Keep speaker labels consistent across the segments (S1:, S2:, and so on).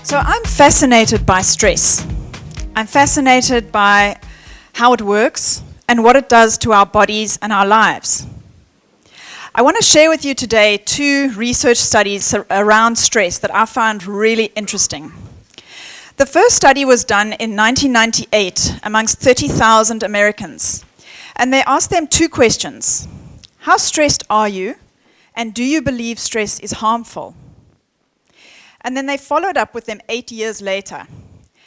S1: So I'm fascinated by stress. I'm fascinated by how it works and what it does to our bodies and our lives. I want to share with you today 2 research studies around stress that I found really interesting. The first study was done in 1998 amongst 30,000 Americans. And they asked them 2 questions. How stressed are you? And do you believe stress is harmful? And then they followed up with them 8 years later.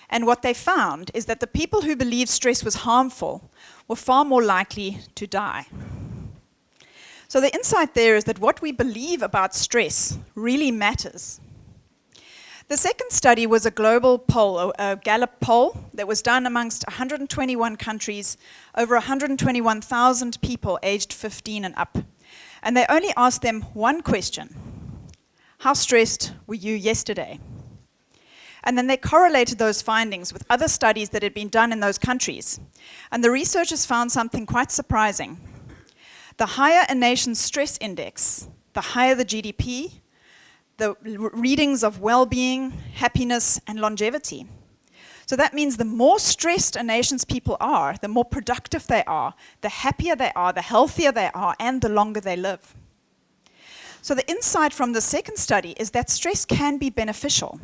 S1: And what they found is that the people who believed stress was harmful were far more likely to die. So the insight there is that what we believe about stress really matters. The second study was a global poll, a Gallup poll, that was done amongst 121 countries, over 121,000 people aged 15 and up. And they only asked them one question. How stressed were you yesterday? And then they correlated those findings with other studies that had been done in those countries. And the researchers found something quite surprising. The higher a nation's stress index, the higher the GDP, the readings of well-being, happiness, and longevity. So that means the more stressed a nation's people are, the more productive they are, the happier they are, the healthier they are, and the longer they live. So the insight from the second study is that stress can be beneficial.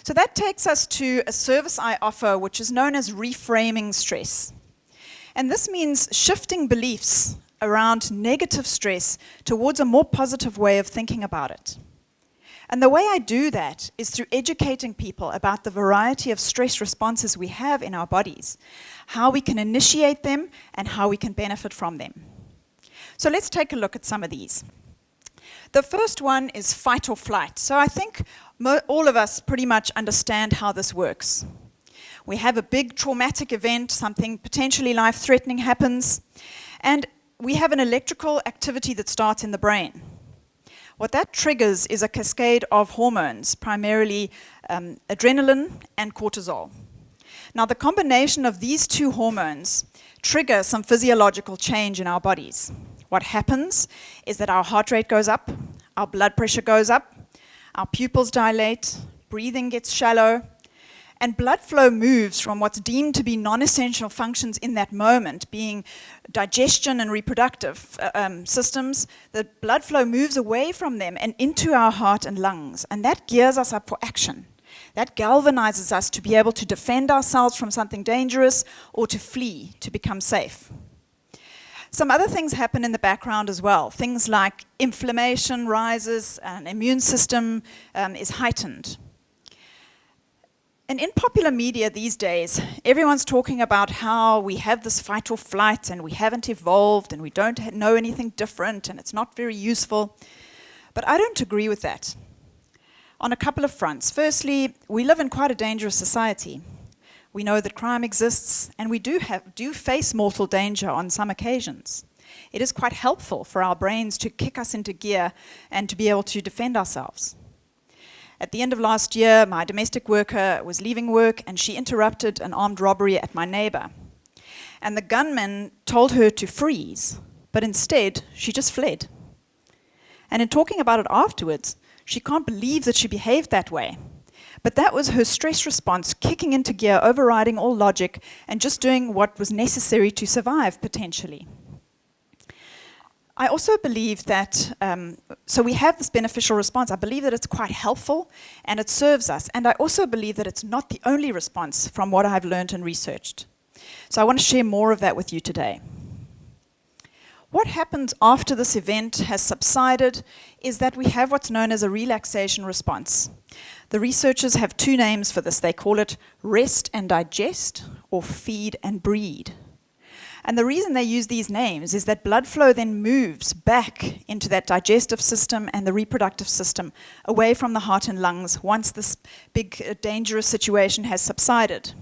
S1: So that takes us to a service I offer, which is known as reframing stress. And this means shifting beliefs around negative stress towards a more positive way of thinking about it. And the way I do that is through educating people about the variety of stress responses we have in our bodies, how we can initiate them, and how we can benefit from them. So let's take a look at some of these. The first one is fight or flight. So I think all of us pretty much understand how this works. We have a big traumatic event, something potentially life-threatening happens, and we have an electrical activity that starts in the brain. What that triggers is a cascade of hormones, primarily adrenaline and cortisol. Now, the combination of these 2 hormones trigger some physiological change in our bodies. What happens is that our heart rate goes up, our blood pressure goes up, our pupils dilate, breathing gets shallow, and blood flow moves from what's deemed to be non-essential functions in that moment, being digestion and reproductive systems. The blood flow moves away from them and into our heart and lungs, and that gears us up for action. That galvanizes us to be able to defend ourselves from something dangerous or to flee, to become safe. Some other things happen in the background as well. Things like inflammation rises, and immune system is heightened. And in popular media these days, everyone's talking about how we have this fight or flight and we haven't evolved and we don't know anything different and it's not very useful. But I don't agree with that on a couple of fronts. Firstly, we live in quite a dangerous society. We know that crime exists, and we do face mortal danger on some occasions. It is quite helpful for our brains to kick us into gear and to be able to defend ourselves. At the end of last year, my domestic worker was leaving work, and she interrupted an armed robbery at my neighbor. And the gunman told her to freeze, but instead, she just fled. And in talking about it afterwards, she can't believe that she behaved that way. But that was her stress response, kicking into gear, overriding all logic, and just doing what was necessary to survive, potentially. I also believe that, so we have this beneficial response. I believe that it's quite helpful, and it serves us. And I also believe that it's not the only response from what I've learned and researched. So I want to share more of that with you today. What happens after this event has subsided is that we have what's known as a relaxation response. The researchers have 2 names for this. They call it rest and digest, or feed and breed. And the reason they use these names is that blood flow then moves back into that digestive system and the reproductive system, away from the heart and lungs, once this big dangerous situation has subsided.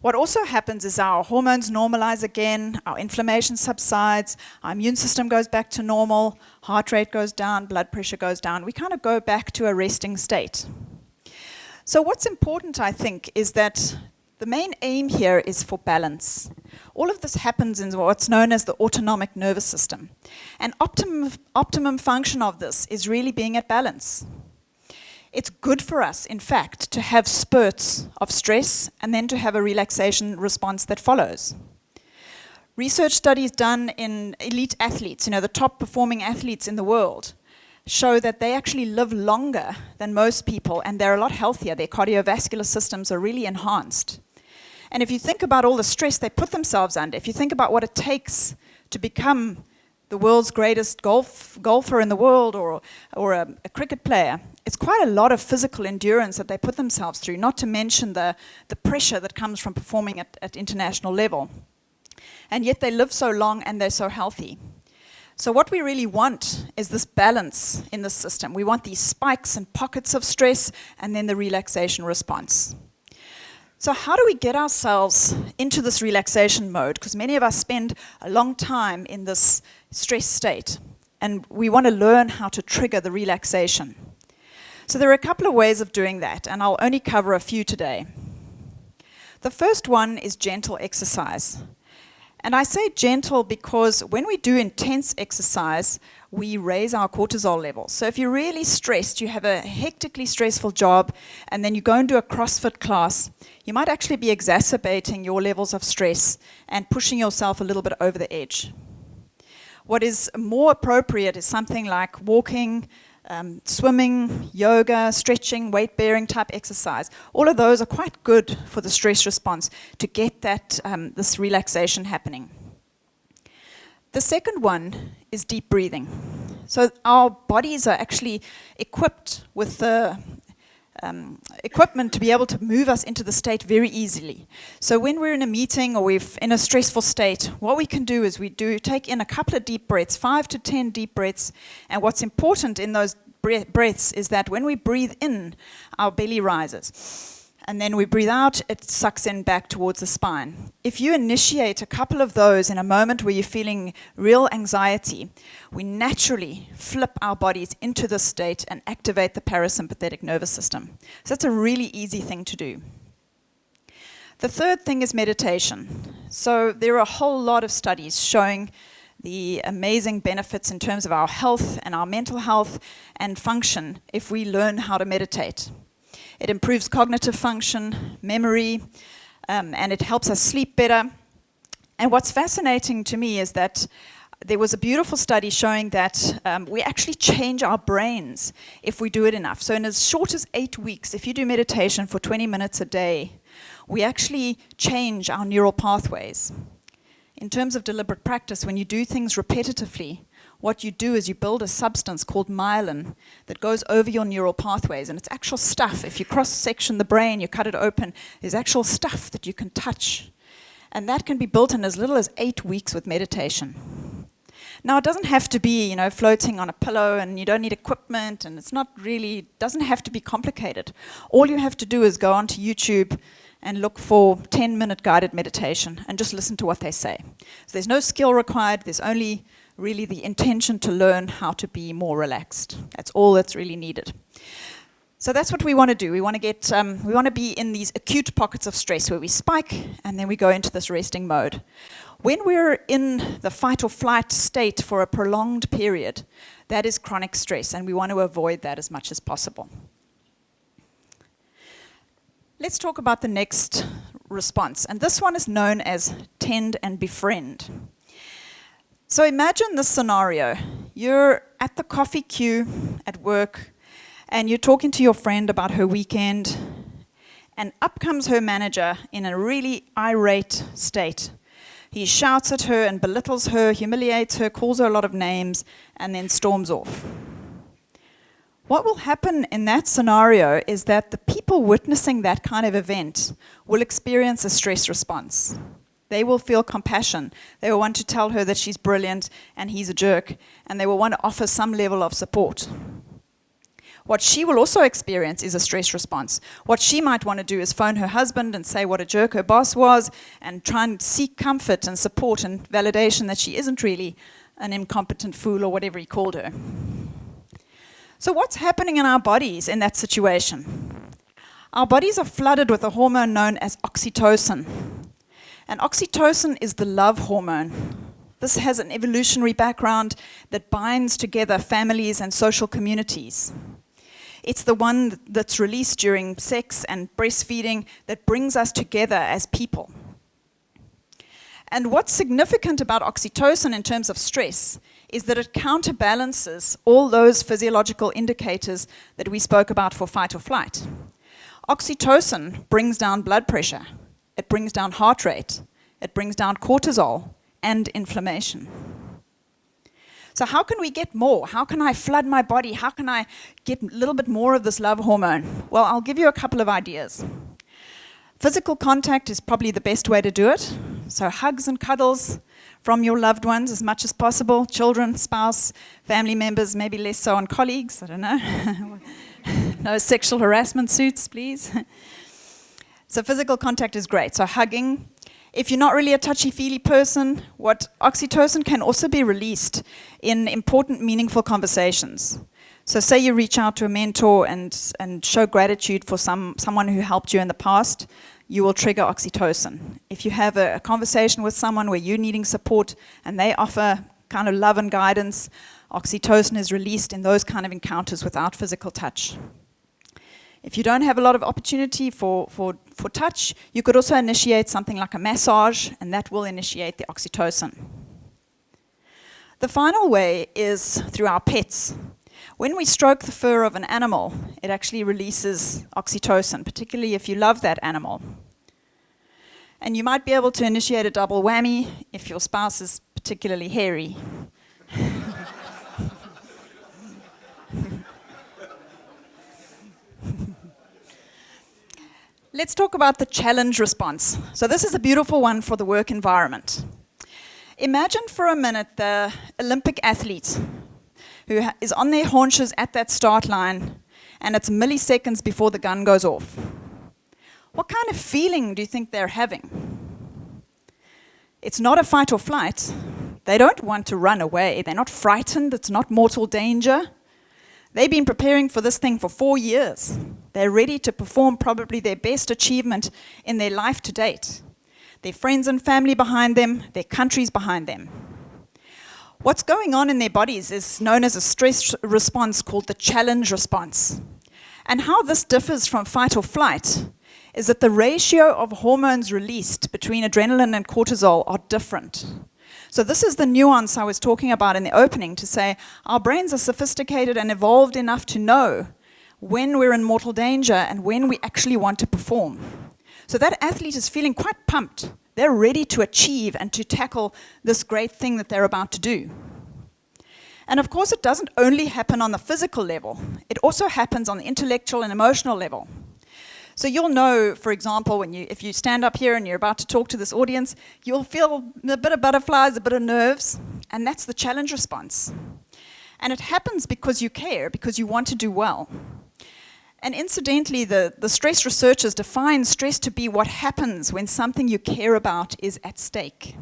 S1: What also happens is our hormones normalize again, our inflammation subsides, our immune system goes back to normal, heart rate goes down, blood pressure goes down. We kind of go back to a resting state. So what's important, I think, is that the main aim here is for balance. All of this happens in what's known as the autonomic nervous system. And optimum function of this is really being at balance. It's good for us, in fact, to have spurts of stress and then to have a relaxation response that follows. Research studies done in elite athletes, the top performing athletes in the world, show that they actually live longer than most people and they're a lot healthier. Their cardiovascular systems are really enhanced. And if you think about all the stress they put themselves under, if you think about what it takes to become the world's greatest golfer in the world or a cricket player, it's quite a lot of physical endurance that they put themselves through, not to mention the pressure that comes from performing at international level. And yet they live so long and they're so healthy. So what we really want is this balance in the system. We want these spikes and pockets of stress and then the relaxation response. So how do we get ourselves into this relaxation mode? Because many of us spend a long time in this stress state, and we want to learn how to trigger the relaxation. So there are a couple of ways of doing that, and I'll only cover a few today. The first one is gentle exercise. And I say gentle because when we do intense exercise, we raise our cortisol levels. So if you're really stressed, you have a hectically stressful job, and then you go and do a CrossFit class, you might actually be exacerbating your levels of stress and pushing yourself a little bit over the edge. What is more appropriate is something like walking, swimming, yoga, stretching, weight-bearing type exercise. All of those are quite good for the stress response to get that this relaxation happening. The second one is deep breathing. So our bodies are actually equipped with the equipment to be able to move us into the state very easily. So when we're in a meeting or we're in a stressful state, what we can do is we take in a couple of deep breaths, 5 to 10 deep breaths, and what's important in those breaths is that when we breathe in, our belly rises. And then we breathe out, it sucks in back towards the spine. If you initiate a couple of those in a moment where you're feeling real anxiety, we naturally flip our bodies into this state and activate the parasympathetic nervous system. So that's a really easy thing to do. The third thing is meditation. So there are a whole lot of studies showing the amazing benefits in terms of our health and our mental health and function if we learn how to meditate. It improves cognitive function, memory, and it helps us sleep better. And what's fascinating to me is that there was a beautiful study showing that we actually change our brains if we do it enough. So in as short as 8 weeks, if you do meditation for 20 minutes a day, we actually change our neural pathways. In terms of deliberate practice, when you do things repetitively, what you do is you build a substance called myelin that goes over your neural pathways, and it's actual stuff. If you cross-section the brain, you cut it open, there's actual stuff that you can touch. And that can be built in as little as 8 weeks with meditation. Now, it doesn't have to be, floating on a pillow, and you don't need equipment, and doesn't have to be complicated. All you have to do is go onto YouTube and look for 10-minute guided meditation and just listen to what they say. So there's no skill required, there's only really the intention to learn how to be more relaxed. That's all that's really needed. So that's what we want to do. We want to be in these acute pockets of stress where we spike and then we go into this resting mode. When we're in the fight or flight state for a prolonged period, that is chronic stress, and we want to avoid that as much as possible. Let's talk about the next response, and this one is known as tend and befriend. So imagine this scenario. You're at the coffee queue at work, and you're talking to your friend about her weekend, and up comes her manager in a really irate state. He shouts at her and belittles her, humiliates her, calls her a lot of names, and then storms off. What will happen in that scenario is that the people witnessing that kind of event will experience a stress response. They will feel compassion. They will want to tell her that she's brilliant and he's a jerk, and they will want to offer some level of support. What she will also experience is a stress response. What she might want to do is phone her husband and say what a jerk her boss was and try and seek comfort and support and validation that she isn't really an incompetent fool or whatever he called her. So what's happening in our bodies in that situation? Our bodies are flooded with a hormone known as oxytocin. And oxytocin is the love hormone. This has an evolutionary background that binds together families and social communities. It's the one that's released during sex and breastfeeding that brings us together as people. And what's significant about oxytocin in terms of stress is that it counterbalances all those physiological indicators that we spoke about for fight or flight. Oxytocin brings down blood pressure, it brings down heart rate, it brings down cortisol and inflammation. So how can we get more? How can I flood my body? How can I get a little bit more of this love hormone? Well, I'll give you a couple of ideas. Physical contact is probably the best way to do it. So hugs and cuddles from your loved ones as much as possible. Children, spouse, family members, maybe less so on colleagues, I don't know. No sexual harassment suits, please. So physical contact is great. So hugging. If you're not really a touchy-feely person, oxytocin can also be released in important, meaningful conversations. So say you reach out to a mentor and show gratitude for someone who helped you in the past, you will trigger oxytocin. If you have a conversation with someone where you're needing support and they offer kind of love and guidance, oxytocin is released in those kind of encounters without physical touch. If you don't have a lot of opportunity for touch, you could also initiate something like a massage, and that will initiate the oxytocin. The final way is through our pets. When we stroke the fur of an animal, it actually releases oxytocin, particularly if you love that animal. And you might be able to initiate a double whammy if your spouse is particularly hairy. Let's talk about the challenge response. So this is a beautiful one for the work environment. Imagine for a minute the Olympic athlete who is on their haunches at that start line, and it's milliseconds before the gun goes off. What kind of feeling do you think they're having? It's not a fight or flight. They don't want to run away. They're not frightened. It's not mortal danger. They've been preparing for this thing for 4 years. They're ready to perform probably their best achievement in their life to date. Their friends and family behind them, their countries behind them. What's going on in their bodies is known as a stress response called the challenge response. And how this differs from fight or flight is that the ratio of hormones released between adrenaline and cortisol are different. So this is the nuance I was talking about in the opening, to say our brains are sophisticated and evolved enough to know when we're in mortal danger and when we actually want to perform. So that athlete is feeling quite pumped. They're ready to achieve and to tackle this great thing that they're about to do. And of course, it doesn't only happen on the physical level. It also happens on the intellectual and emotional level. So you'll know, for example, if you stand up here and you're about to talk to this audience, you'll feel a bit of butterflies, a bit of nerves, and that's the challenge response. And it happens because you care, because you want to do well. And incidentally, the stress researchers define stress to be what happens when something you care about is at stake.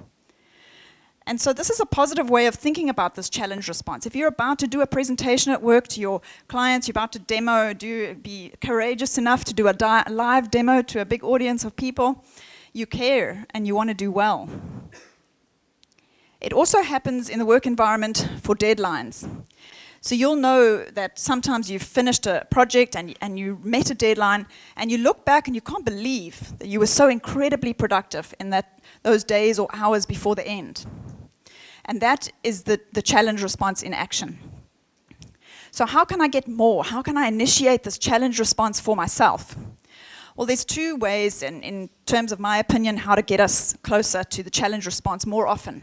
S1: And so this is a positive way of thinking about this challenge response. If you're about to do a presentation at work to your clients, you're about to demo, be courageous enough to do a live demo to a big audience of people, you care and you want to do well. It also happens in the work environment for deadlines. So you'll know that sometimes you've finished a project and you met a deadline and you look back and you can't believe that you were so incredibly productive in those days or hours before the end. And that is the challenge response in action. So how can I get more? How can I initiate this challenge response for myself? Well, there's two ways in terms of my opinion how to get us closer to the challenge response more often.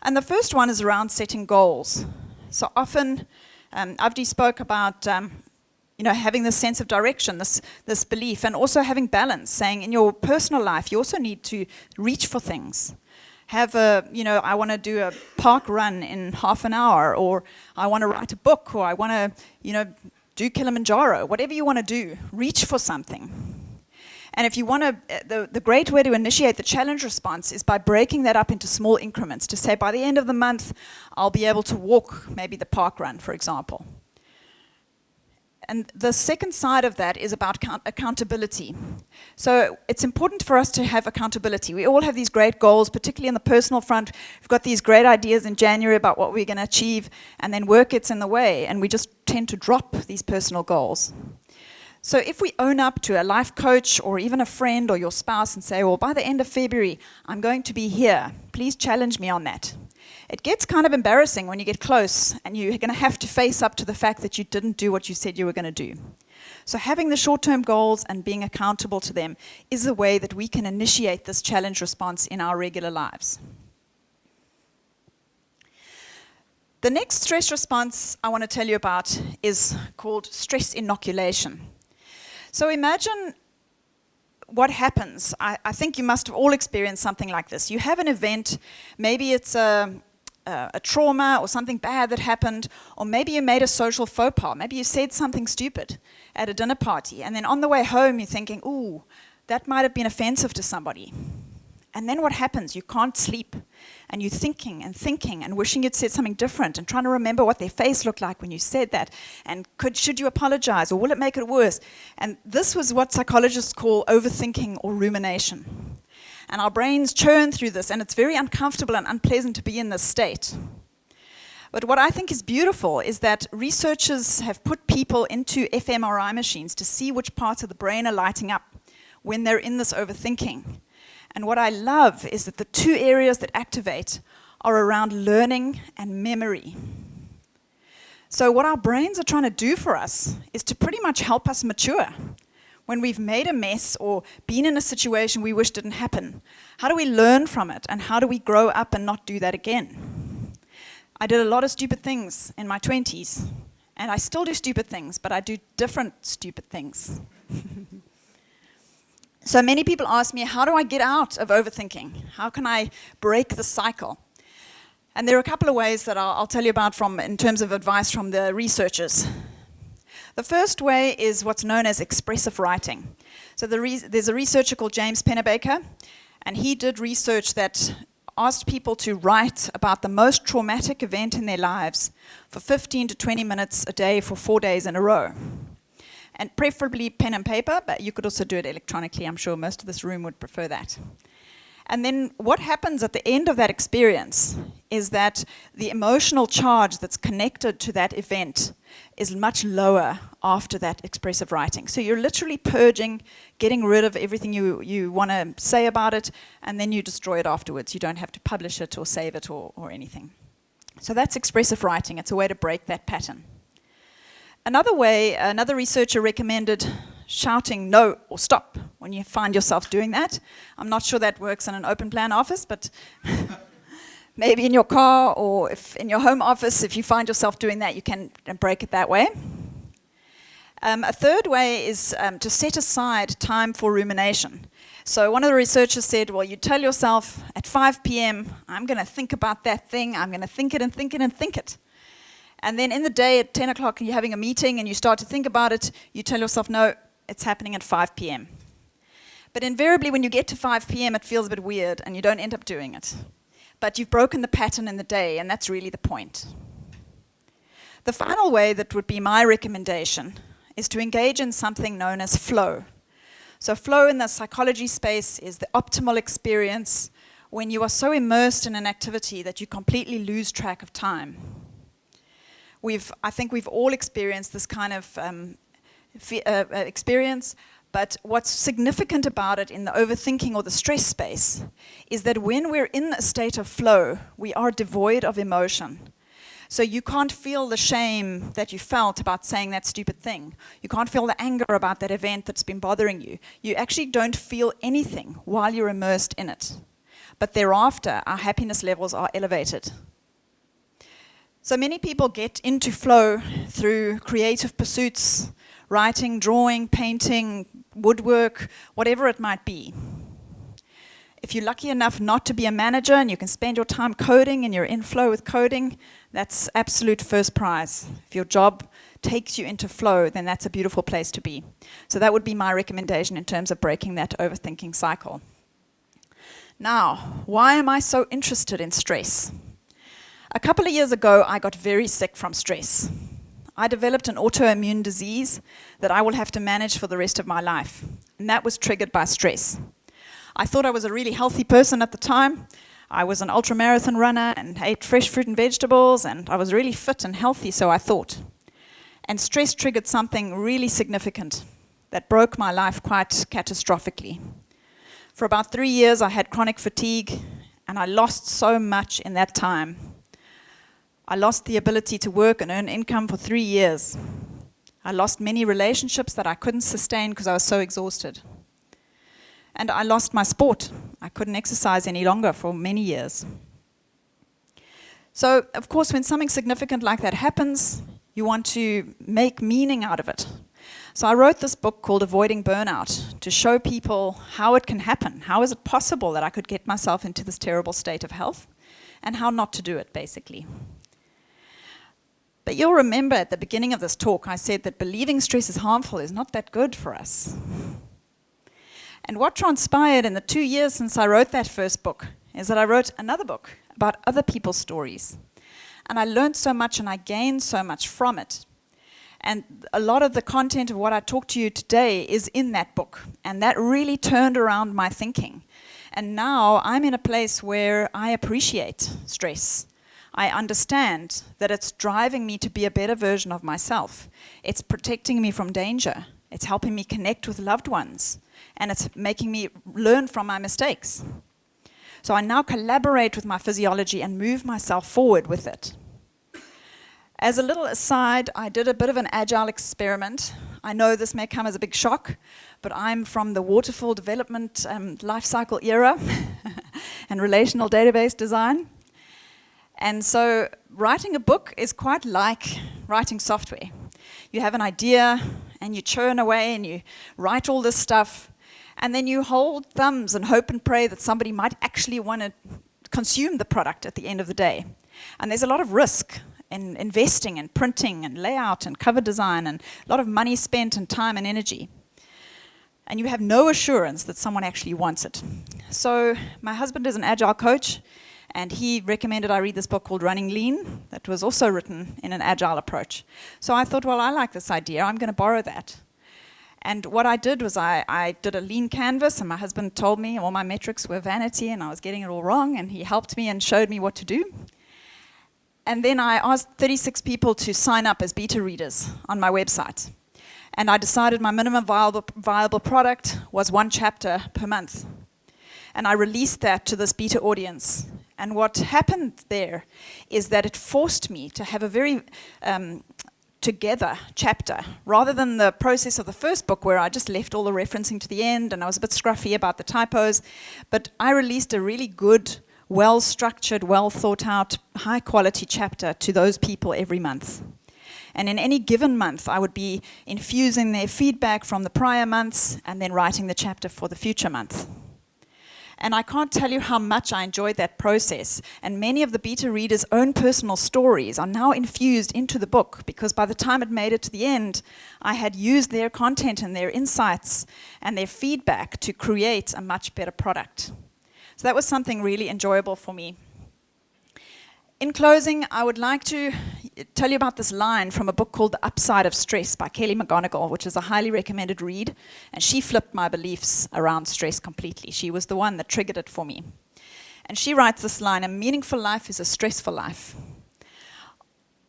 S1: And the first one is around setting goals. So often, Avdi spoke about having this sense of direction, this belief, and also having balance, saying in your personal life, you also need to reach for things. I want to do a park run in half an hour, or I want to write a book, or I want to, do Kilimanjaro. Whatever you want to do, reach for something. And if you want to, the great way to initiate the challenge response is by breaking that up into small increments, to say by the end of the month, I'll be able to walk maybe the park run, for example. And the second side of that is about accountability. So it's important for us to have accountability. We all have these great goals, particularly in the personal front. We've got these great ideas in January about what we're going to achieve, and then work gets in the way, and we just tend to drop these personal goals. So if we own up to a life coach or even a friend or your spouse and say, well, by the end of February, I'm going to be here. Please challenge me on that. It gets kind of embarrassing when you get close and you're going to have to face up to the fact that you didn't do what you said you were going to do. So having the short-term goals and being accountable to them is a way that we can initiate this challenge response in our regular lives. The next stress response I want to tell you about is called stress inoculation. So imagine what happens. I think you must have all experienced something like this. You have an event, maybe it's a trauma or something bad that happened, or maybe you made a social faux pas. Maybe you said something stupid at a dinner party, and then on the way home you're thinking, ooh, that might have been offensive to somebody. And then what happens? You can't sleep, and you're thinking and wishing you'd said something different and trying to remember what their face looked like when you said that, and should you apologize, or will it make it worse? And this was what psychologists call overthinking or rumination. And our brains churn through this, and it's very uncomfortable and unpleasant to be in this state. But what I think is beautiful is that researchers have put people into fMRI machines to see which parts of the brain are lighting up when they're in this overthinking. And what I love is that the two areas that activate are around learning and memory. So what our brains are trying to do for us is to pretty much help us mature. When we've made a mess or been in a situation we wish didn't happen, how do we learn from it, and how do we grow up and not do that again? I did a lot of stupid things in my 20s, and I still do stupid things, but I do different stupid things. So many people ask me, how do I get out of overthinking? How can I break the cycle? And there are a couple of ways that I'll tell you about in terms of advice from the researchers. The first way is what's known as expressive writing. So there's a researcher called James Pennebaker, and he did research that asked people to write about the most traumatic event in their lives for 15 to 20 minutes a day for 4 days in a row. And preferably pen and paper, but you could also do it electronically. I'm sure most of this room would prefer that. And then what happens at the end of that experience is that the emotional charge that's connected to that event is much lower after that expressive writing. So you're literally purging, getting rid of everything you want to say about it, and then you destroy it afterwards. You don't have to publish it or save it or anything. So that's expressive writing. It's a way to break that pattern. Another way, another researcher recommended shouting no or stop when you find yourself doing that. I'm not sure that works in an open plan office, but maybe in your car or if in your home office, if you find yourself doing that, you can break it that way. A third way is to set aside time for rumination. So one of the researchers said, well, you tell yourself at 5 p.m., I'm going to think about that thing, I'm going to think it and think it and think it. And then in the day at 10 o'clock, you're having a meeting and you start to think about it, you tell yourself, no, it's happening at 5 p.m. But invariably, when you get to 5 p.m., it feels a bit weird and you don't end up doing it. But you've broken the pattern in the day, and that's really the point. The final way that would be my recommendation is to engage in something known as flow. So flow in the psychology space is the optimal experience when you are so immersed in an activity that you completely lose track of time. I think we've all experienced this kind of experience, but what's significant about it in the overthinking or the stress space is that when we're in a state of flow, we are devoid of emotion. So you can't feel the shame that you felt about saying that stupid thing. You can't feel the anger about that event that's been bothering you. You actually don't feel anything while you're immersed in it. But thereafter, our happiness levels are elevated. So many people get into flow through creative pursuits, writing, drawing, painting, woodwork, whatever it might be. If you're lucky enough not to be a manager and you can spend your time coding and you're in flow with coding, that's absolute first prize. If your job takes you into flow, then that's a beautiful place to be. So that would be my recommendation in terms of breaking that overthinking cycle. Now, why am I so interested in stress? A couple of years ago, I got very sick from stress. I developed an autoimmune disease that I will have to manage for the rest of my life. And that was triggered by stress. I thought I was a really healthy person at the time. I was an ultramarathon runner and ate fresh fruit and vegetables, and I was really fit and healthy, so I thought. And stress triggered something really significant that broke my life quite catastrophically. For about 3 years, I had chronic fatigue, and I lost so much in that time. I lost the ability to work and earn income for 3 years. I lost many relationships that I couldn't sustain because I was so exhausted. And I lost my sport. I couldn't exercise any longer for many years. So, of course, when something significant like that happens, you want to make meaning out of it. So I wrote this book called Avoiding Burnout to show people how it can happen. How is it possible that I could get myself into this terrible state of health, and how not to do it, basically. But you'll remember at the beginning of this talk, I said that believing stress is harmful is not that good for us. And what transpired in the 2 years since I wrote that first book is that I wrote another book about other people's stories. And I learned so much and I gained so much from it. And a lot of the content of what I talk to you today is in that book. And that really turned around my thinking. And now I'm in a place where I appreciate stress. I understand that it's driving me to be a better version of myself. It's protecting me from danger. It's helping me connect with loved ones. And it's making me learn from my mistakes. So I now collaborate with my physiology and move myself forward with it. As a little aside, I did a bit of an Agile experiment. I know this may come as a big shock, but I'm from the waterfall development lifecycle era and relational database design. And so writing a book is quite like writing software. You have an idea and you churn away and you write all this stuff, and then you hold thumbs and hope and pray that somebody might actually want to consume the product at the end of the day. And there's a lot of risk in investing and printing and layout and cover design, and a lot of money spent and time and energy. And you have no assurance that someone actually wants it. So my husband is an Agile coach, and he recommended I read this book called Running Lean that was also written in an Agile approach. So I thought, well, I like this idea. I'm going to borrow that. And what I did was I did a lean canvas, and my husband told me all my metrics were vanity and I was getting it all wrong, and he helped me and showed me what to do. And then I asked 36 people to sign up as beta readers on my website. And I decided my minimum viable product was 1 chapter per month. And I released that to this beta audience. And what happened there is that it forced me to have a very together chapter, rather than the process of the first book where I just left all the referencing to the end and I was a bit scruffy about the typos. But I released a really good, well-structured, well-thought-out, high-quality chapter to those people every month. And in any given month, I would be infusing their feedback from the prior months and then writing the chapter for the future month. And I can't tell you how much I enjoyed that process. And many of the beta readers' own personal stories are now infused into the book, because by the time it made it to the end, I had used their content and their insights and their feedback to create a much better product. So that was something really enjoyable for me. In closing, I would like to tell you about this line from a book called The Upside of Stress by Kelly McGonigal, which is a highly recommended read. And she flipped my beliefs around stress completely. She was the one that triggered it for me. And she writes this line: a meaningful life is a stressful life.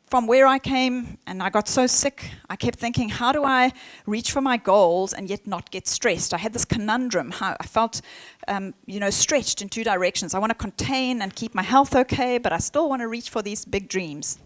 S1: From where I came, and I got so sick, I kept thinking, how do I reach for my goals and yet not get stressed? I had this conundrum. How I felt, stretched in 2 directions. I want to contain and keep my health okay, but I still want to reach for these big dreams.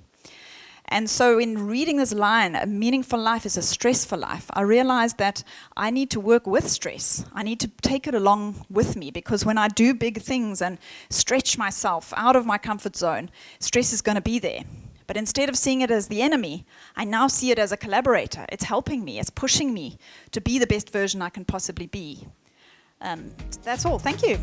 S1: And so in reading this line, a meaningful life is a stressful life, I realized that I need to work with stress. I need to take it along with me, because when I do big things and stretch myself out of my comfort zone, stress is going to be there. But instead of seeing it as the enemy, I now see it as a collaborator. It's helping me. It's pushing me to be the best version I can possibly be. That's all. Thank you.